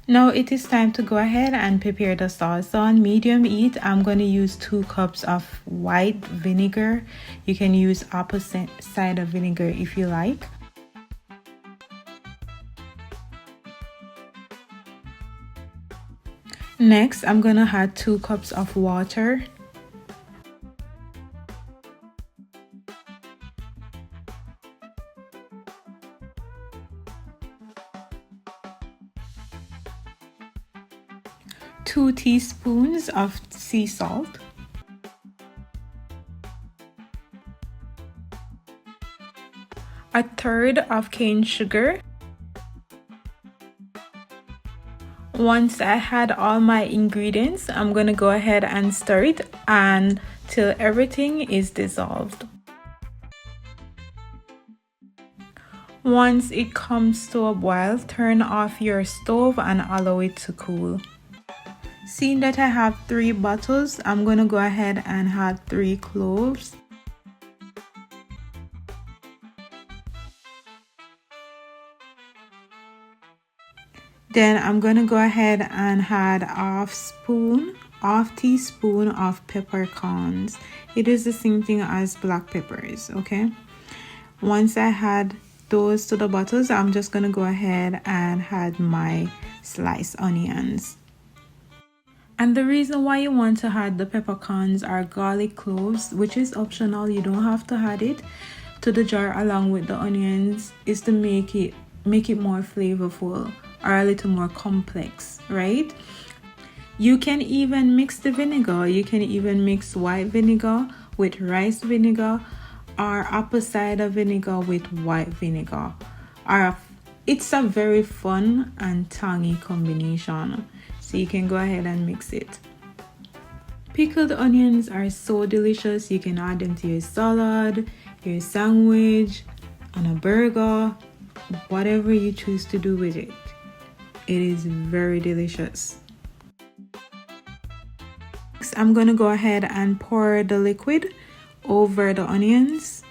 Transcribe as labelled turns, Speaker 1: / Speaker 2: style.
Speaker 1: Now it is time to go ahead and prepare the sauce. On medium heat, I'm going to use 2 cups of white vinegar. You can use opposite cider vinegar if you like. Next, I'm going to add 2 cups of water. Two teaspoons of sea salt, 1/3 of cane sugar. Once I had all my ingredients, I'm gonna go ahead and stir it until everything is dissolved. Once it comes to a boil, turn off your stove and allow it to cool. Seeing that I have 3 bottles, I'm going to go ahead and add 3 cloves. Then I'm going to go ahead and add half teaspoon of peppercorns. It is the same thing as black peppers, okay? Once I add those to the bottles, I'm just going to go ahead and add my sliced onions. And the reason why you want to add the peppercorns or garlic cloves, which is optional, you don't have to add it to the jar along with the onions, is to make it more flavorful or a little more complex, right? You can even mix the vinegar. You can even mix white vinegar with rice vinegar or apple cider vinegar with white vinegar. It's a very fun and tangy combination. So you can go ahead and mix it. Pickled onions are so delicious. You can add them to your salad, your sandwich, on a burger, whatever you choose to do with it. It is very delicious. Next, I'm going to go ahead and pour the liquid over the onions.